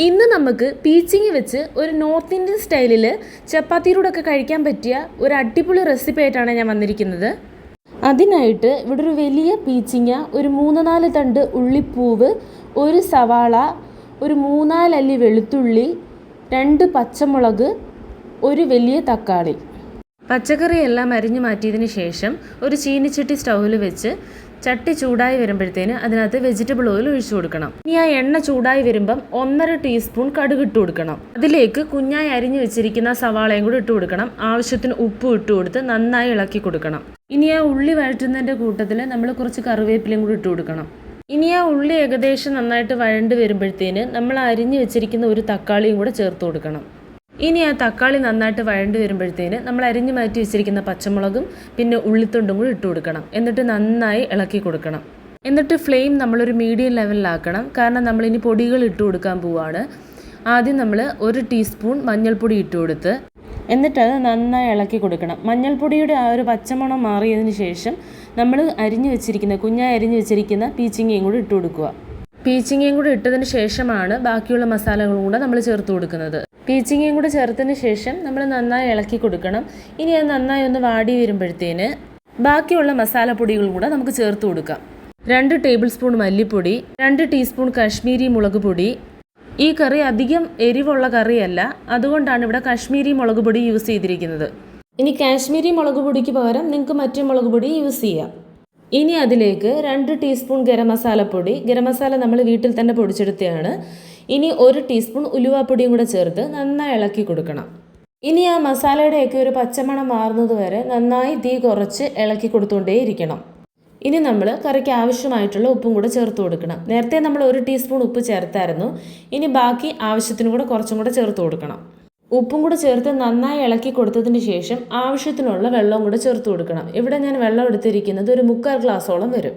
ഇന്ന് നമുക്ക് പീച്ചിങ്ങ വെച്ച് ഒരു നോർത്ത് ഇന്ത്യൻ സ്റ്റൈലിൽ ചപ്പാത്തിയിലൂടെയൊക്കെ കഴിക്കാൻ പറ്റിയ ഒരു അടിപൊളി റെസിപ്പി ആയിട്ടാണ് ഞാൻ വന്നിരിക്കുന്നത്. അതിനായിട്ട് ഇവിടെ ഒരു വലിയ പീച്ചിങ്ങ, ഒരു 3-4 തണ്ട് ഉള്ളിപ്പൂവ്, ഒരു സവാള, ഒരു 3-4 അല്ലി വെളുത്തുള്ളി, 2 പച്ചമുളക്, ഒരു വലിയ തക്കാളി. പച്ചക്കറിയെല്ലാം അരിഞ്ഞു മാറ്റിയതിന് ശേഷം ഒരു ചീനിച്ചട്ടി സ്റ്റൗവിൽ വെച്ച് ചട്ടി ചൂടായി വരുമ്പോഴത്തേന് അതിനകത്ത് വെജിറ്റബിൾ ഓയിൽ ഒഴിച്ചു കൊടുക്കണം. ഇനി ആ എണ്ണ ചൂടായി വരുമ്പം 1.5 ടീസ്പൂൺ കടുക് ഇട്ട് കൊടുക്കണം. അതിലേക്ക് കുഞ്ഞായി അരിഞ്ഞു വെച്ചിരിക്കുന്ന സവാളയും കൂടി ഇട്ട് കൊടുക്കണം. ആവശ്യത്തിന് ഉപ്പ് ഇട്ട് കൊടുത്ത് നന്നായി ഇളക്കി കൊടുക്കണം. ഇനി ആ ഉള്ളി വഴറ്റുന്നതിൻ്റെ കൂട്ടത്തിൽ നമ്മൾ കുറച്ച് കറിവേപ്പിലയും കൂടി ഇട്ട് കൊടുക്കണം. ഇനി ആ ഉള്ളി ഏകദേശം നന്നായിട്ട് വഴണ്ട് വരുമ്പോഴത്തേന് നമ്മൾ അരിഞ്ഞു വെച്ചിരിക്കുന്ന ഒരു തക്കാളിയും കൂടെ ചേർത്ത് കൊടുക്കണം. ഇനി ആ തക്കാളി നന്നായിട്ട് വഴണ്ട് വരുമ്പോഴത്തേന് നമ്മൾ അരിഞ്ഞു മാറ്റി വെച്ചിരിക്കുന്ന പച്ചമുളകും പിന്നെ ഉള്ളിത്തൊണ്ടും കൂടി ഇട്ട് കൊടുക്കണം. എന്നിട്ട് നന്നായി ഇളക്കി കൊടുക്കണം. എന്നിട്ട് ഫ്ലെയിം നമ്മളൊരു മീഡിയം ലെവലിലാക്കണം. കാരണം നമ്മളിനി പൊടികൾ ഇട്ട് കൊടുക്കാൻ പോവുകയാണ്. ആദ്യം നമ്മൾ 1 ടീസ്പൂൺ മഞ്ഞൾപ്പൊടി ഇട്ട് കൊടുത്ത് എന്നിട്ടത് നന്നായി ഇളക്കി കൊടുക്കണം. മഞ്ഞൾപ്പൊടിയുടെ ആ ഒരു പച്ചമണം മാറിയതിന് ശേഷം നമ്മൾ കുഞ്ഞായി അരിഞ്ഞു വെച്ചിരിക്കുന്ന പീച്ചിങ്ങയും കൂടി ഇട്ട് കൊടുക്കുക. പീച്ചിങ്ങയും കൂടി ഇട്ടതിന് ശേഷമാണ് ബാക്കിയുള്ള മസാലകളും കൂടെ നമ്മൾ ചേർത്ത് കൊടുക്കുന്നത്. പീച്ചിങ്ങയും കൂടി ചേർത്തതിന് ശേഷം നമ്മൾ നന്നായി ഇളക്കി കൊടുക്കണം. ഇനി അത് നന്നായി ഒന്ന് വാടി വരുമ്പോഴത്തേന് ബാക്കിയുള്ള മസാലപ്പൊടികളും കൂടെ നമുക്ക് ചേർത്ത് കൊടുക്കാം. 2 ടേബിൾ സ്പൂൺ മല്ലിപ്പൊടി, 2 ടീസ്പൂൺ കാശ്മീരി മുളക് പൊടി. ഈ കറി അധികം എരിവുള്ള കറിയല്ല, അതുകൊണ്ടാണ് ഇവിടെ കാശ്മീരി മുളക് പൊടി യൂസ് ചെയ്തിരിക്കുന്നത്. ഇനി കാശ്മീരി മുളക് പൊടിക്ക് പകരം നിങ്ങൾക്ക് മറ്റു മുളക് പൊടി യൂസ് ചെയ്യാം. ഇനി അതിലേക്ക് 2 ടീസ്പൂൺ ഗരം മസാലപ്പൊടി. ഗരം മസാല നമ്മൾ വീട്ടിൽ തന്നെ പൊടിച്ചെടുത്തതാണ്. ഇനി 1 ടീസ്പൂൺ ഉലുവാപ്പൊടിയും കൂടെ ചേർത്ത് നന്നായി ഇളക്കി കൊടുക്കണം. ഇനി ആ മസാലയുടെയൊക്കെ ഒരു പച്ചമണം മാറുന്നത് വരെ നന്നായി തീ കുറച്ച് ഇളക്കി കൊടുത്തുകൊണ്ടേയിരിക്കണം. ഇനി നമ്മൾ കറിക്ക് ആവശ്യമായിട്ടുള്ള ഉപ്പും കൂടെ ചേർത്ത് കൊടുക്കണം. നേരത്തെ നമ്മൾ 1 ടീസ്പൂൺ ഉപ്പ് ചേർത്തായിരുന്നു. ഇനി ബാക്കി ആവശ്യത്തിനും കൂടെ കുറച്ചും കൂടെ ചേർത്ത് കൊടുക്കണം. ഉപ്പും കൂടെ ചേർത്ത് നന്നായി ഇളക്കി കൊടുത്തതിന് ശേഷം ആവശ്യത്തിനുള്ള വെള്ളവും കൂടെ ചേർത്ത് കൊടുക്കണം. ഇവിടെ ഞാൻ വെള്ളം എടുത്തിരിക്കുന്നത് ഒരു 3/4 ഗ്ലാസോളം വരും.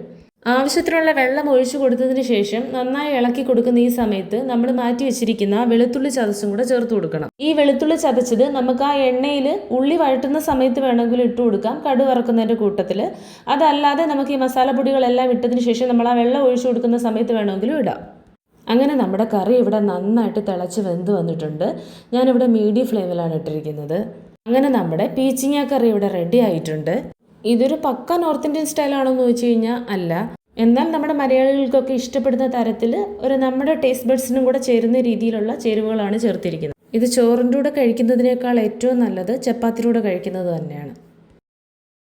ആവശ്യത്തിനുള്ള വെള്ളം ഒഴിച്ചു കൊടുത്തതിന് ശേഷം നന്നായി ഇളക്കി കൊടുക്കുന്ന ഈ സമയത്ത് നമ്മൾ മാറ്റി വെച്ചിരിക്കുന്ന വെളുത്തുള്ളി ചതച്ചും കൂടെ ചേർത്ത് കൊടുക്കണം. ഈ വെളുത്തുള്ളി ചതച്ചത് നമുക്ക് ആ എണ്ണയിൽ ഉള്ളി വഴറ്റുന്ന സമയത്ത് വേണമെങ്കിൽ ഇട്ട് കൊടുക്കാം, കടുക് വറക്കുന്നതിൻ്റെ കൂട്ടത്തിൽ. അതല്ലാതെ നമുക്ക് ഈ മസാലപ്പൊടികളെല്ലാം ഇട്ടതിന് ശേഷം നമ്മൾ ആ വെള്ളം ഒഴിച്ചു കൊടുക്കുന്ന സമയത്ത് വേണമെങ്കിലും ഇടാം. അങ്ങനെ നമ്മുടെ കറി ഇവിടെ നന്നായിട്ട് തിളച്ച് വെന്ത് വന്നിട്ടുണ്ട്. ഞാനിവിടെ മീഡിയം ഫ്ലെയിമിലാണ് ഇട്ടിരിക്കുന്നത്. അങ്ങനെ നമ്മുടെ പീച്ചിങ്ങ കറി ഇവിടെ റെഡി ആയിട്ടുണ്ട്. ഇതൊരു പക്ക നോർത്ത് ഇന്ത്യൻ സ്റ്റൈലാണോ എന്ന് ചോദിച്ചു കഴിഞ്ഞാൽ അല്ല. എന്നാൽ നമ്മുടെ മലയാളികൾക്കൊക്കെ ഇഷ്ടപ്പെടുന്ന തരത്തിൽ നമ്മുടെ ടേസ്റ്റ് ബഡ്സിനും കൂടെ ചേരുന്ന രീതിയിലുള്ള ചേരുവകളാണ് ചേർത്തിരിക്കുന്നത്. ഇത് ചോറിൻ്റെ കൂടെ കഴിക്കുന്നതിനേക്കാൾ ഏറ്റവും നല്ലത് ചപ്പാത്തിയുടെ കൂടെ കഴിക്കുന്നത് തന്നെയാണ്.